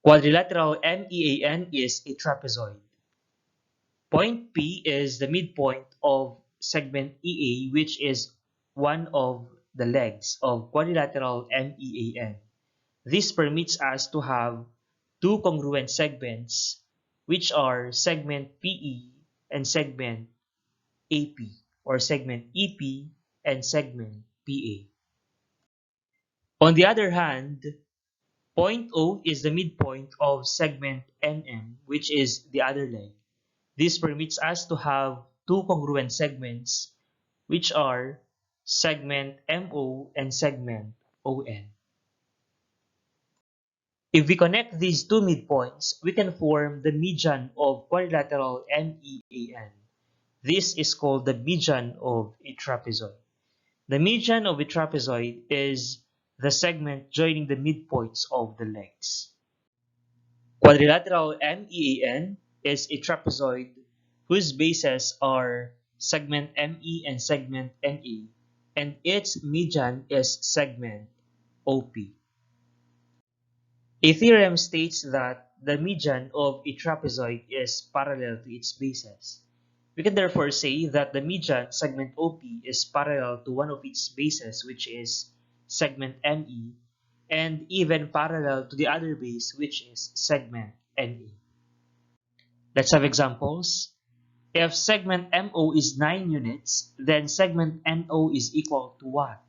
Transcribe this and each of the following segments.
Quadrilateral MEAN is a trapezoid. Point P is the midpoint of segment EA, which is one of the legs of quadrilateral MEAN. This permits us to have two congruent segments, which are segment PE and segment AP, or segment EP and segment PA. On the other hand, point O is the midpoint of segment NM, which is the other leg. This permits us to have two congruent segments, which are segment MO and segment ON. If we connect these two midpoints, we can form the median of quadrilateral MEAN. This is called the median of a trapezoid. The median of a trapezoid is the segment joining the midpoints of the legs. Quadrilateral MEAN is a trapezoid whose bases are segment ME and segment NA, and its median is segment OP. A theorem states that the median of a trapezoid is parallel to its bases. We can therefore say that the median segment OP is parallel to one of its bases, which is segment ME, and even parallel to the other base, which is segment NA. Let's have examples. If segment MO is 9 units, then segment NO is equal to what?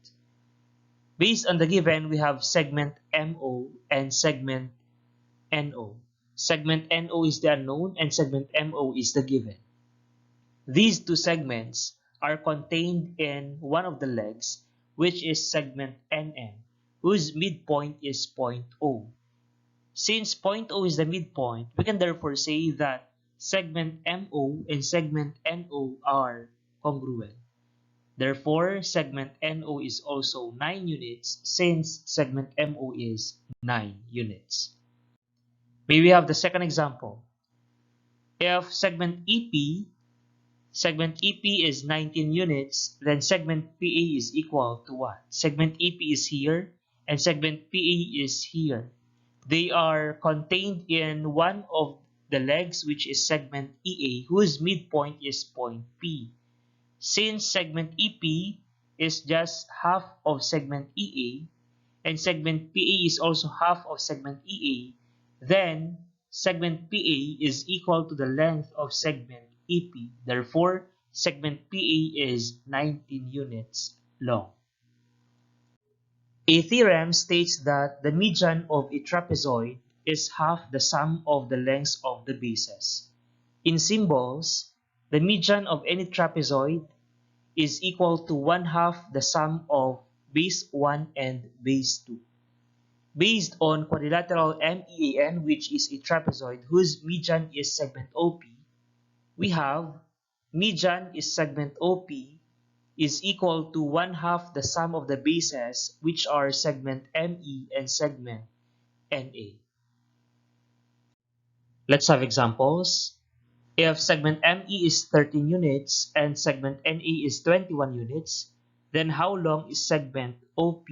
Based on the given, we have segment MO and segment NO. Segment NO is the unknown and segment MO is the given. These two segments are contained in one of the legs, which is segment NN, whose midpoint is point O. Since point O is the midpoint, we can therefore say that segment MO and segment NO are congruent. Therefore, segment NO is also 9 units since segment MO is 9 units. May we have the second example. If segment EP is 19 units, then segment PA is equal to what? Segment EP is here and segment PA is here. They are contained in one of the legs, which is segment EA, whose midpoint is point P. Since segment EP is just half of segment EA and segment PA is also half of segment EA, then segment PA is equal to the length of segment EP. Therefore, segment PA is 19 units long. A theorem states that the median of a trapezoid is half the sum of the lengths of the bases. In symbols, the median of any trapezoid is equal to 1/2 the sum of base 1 and base 2. Based on quadrilateral MEAN, which is a trapezoid whose median is segment OP, we have median is segment OP is equal to 1/2 the sum of the bases, which are segment ME and segment NA. Let's have examples. If segment ME is 13 units and segment NA is 21 units, then how long is segment OP?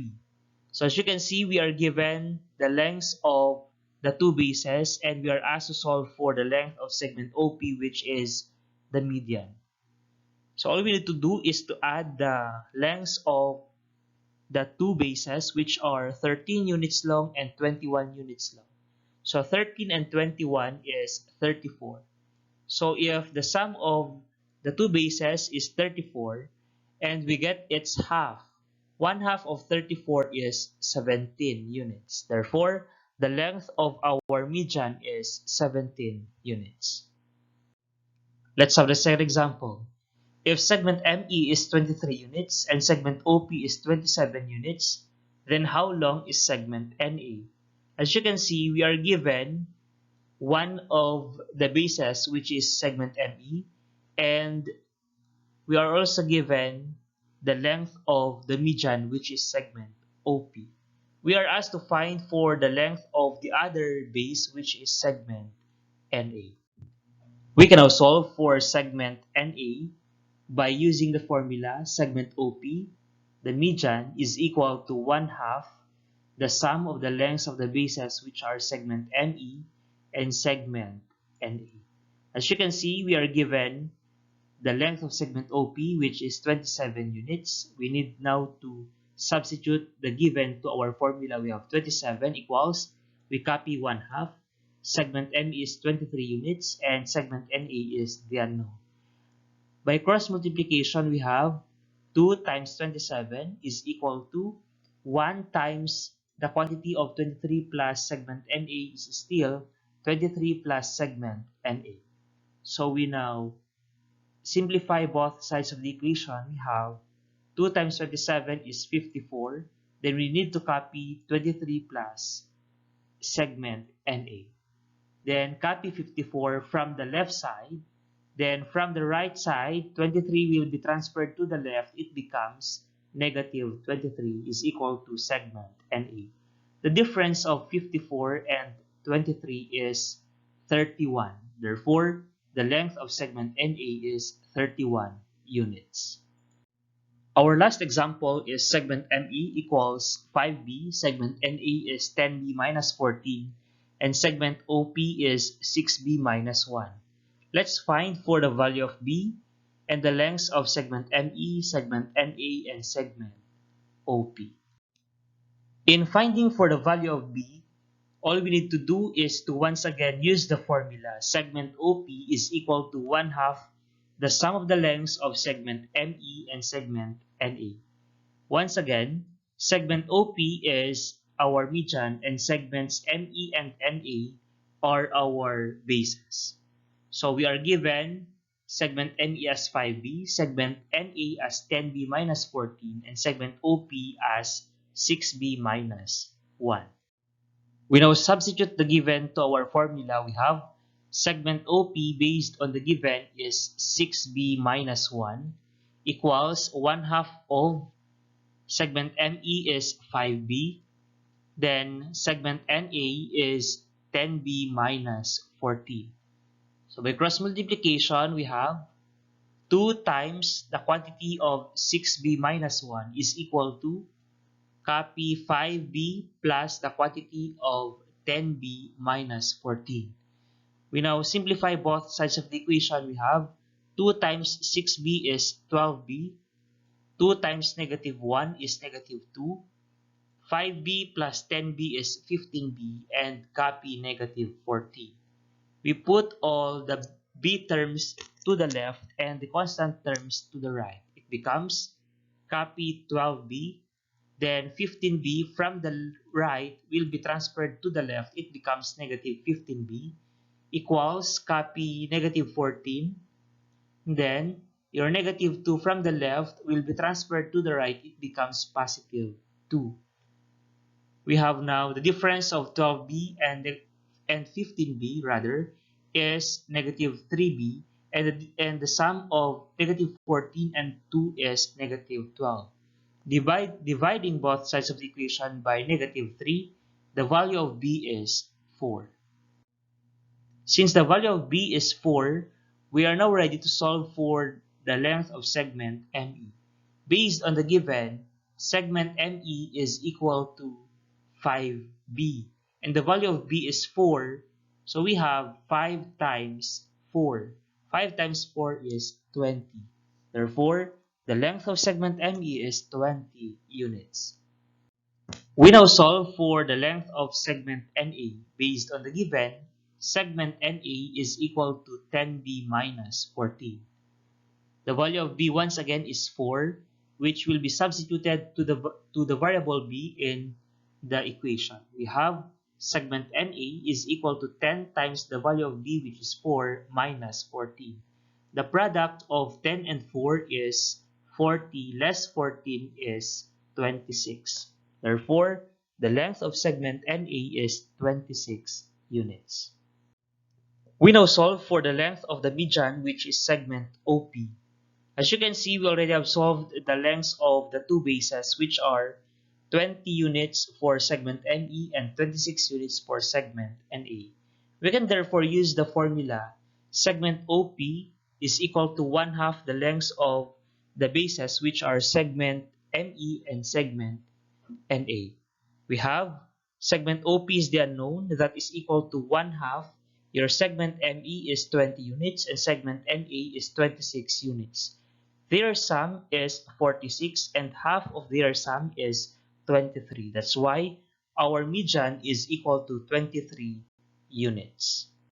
So as you can see, we are given the lengths of the two bases and we are asked to solve for the length of segment OP, which is the median. So all we need to do is to add the lengths of the two bases, which are 13 units long and 21 units long. So 13 and 21 is 34. So if the sum of the two bases is 34 and we get its half, 1/2 of 34 is 17 units. Therefore, the length of our median is 17 units. Let's have the second example. If segment ME is 23 units and segment OP is 27 units, then how long is segment NA? As you can see, we are given one of the bases, which is segment ME, and we are also given the length of the median, which is segment OP. We are asked to find for the length of the other base, which is segment NA. We can now solve for segment NA by using the formula segment OP. The median is equal to 1/2 the sum of the lengths of the bases which are segment ME and segment NA. As you can see, we are given the length of segment OP, which is 27 units. We need now to substitute the given to our formula. We have 27 equals, we copy 1/2. Segment ME is 23 units and segment NA is the unknown. By cross multiplication, we have 2 times 27 is equal to 1 times the quantity of 23 plus segment NA is still 23 plus segment NA. So we now simplify both sides of the equation. We have 2 times 27 is 54. Then we need to copy 23 plus segment NA. Then copy 54 from the left side. Then from the right side, 23 will be transferred to the left. It becomes negative 23 is equal to segment NA. The difference of 54 and 23 is 31. Therefore, the length of segment NA is 31 units. Our last example is segment ME equals 5B, segment NA is 10B minus 14, and segment OP is 6B minus 1. Let's find for the value of B and the lengths of segment ME, segment NA, and segment OP. In finding for the value of B, all we need to do is to once again use the formula. Segment OP is equal to 1/2 the sum of the lengths of segment ME and segment NA. Once again, segment OP is our median and segments ME and NA are our bases. So we are given segment ME as 5B, segment NA as 10B minus 14, and segment OP as 6B minus 1. We now substitute the given to our formula. We have segment OP based on the given is 6B minus 1 equals 1/2 of segment ME is 5B, then segment NA is 10B minus 14. So by cross multiplication, we have 2 times the quantity of 6B minus 1 is equal to copy 5B plus the quantity of 10B minus 14. We now simplify both sides of the equation. We have 2 times 6B is 12B, 2 times negative 1 is negative 2, 5B plus 10B is 15B, and copy negative 14. We put all the B terms to the left and the constant terms to the right. It becomes copy 12B, then 15B from the right will be transferred to the left. It becomes negative 15B equals copy negative 14. Then your negative 2 from the left will be transferred to the right. It becomes positive 2. We have now the difference of 12B and 15B rather is negative 3B, and the sum of negative 14 and 2 is negative 12. Dividing both sides of the equation by negative 3, the value of B is 4. Since the value of B is 4, we are now ready to solve for the length of segment ME. Based on the given, segment ME is equal to 5B, and the value of B is 4, so we have 5 times 4. 5 times 4 is 20. Therefore, the length of segment ME is 20 units. We now solve for the length of segment NA. Based on the given, segment NA is equal to 10B minus 14. The value of B once again is 4, which will be substituted to the variable B in the equation. We have segment NA is equal to 10 times the value of B, which is 4, minus 14. The product of 10 and 4 is 40 less 14 is 26. Therefore, the length of segment NA is 26 units. We now solve for the length of the median, which is segment OP. As you can see, we already have solved the lengths of the two bases, which are 20 units for segment ME and 26 units for segment NA. We can therefore use the formula segment OP is equal to 1/2 the lengths of the bases, which are segment ME and segment NA. We have segment OP is the unknown, that is equal to 1 half. Your segment ME is 20 units and segment NA is 26 units. Their sum is 46 and half of their sum is 23. That's why our median is equal to 23 units.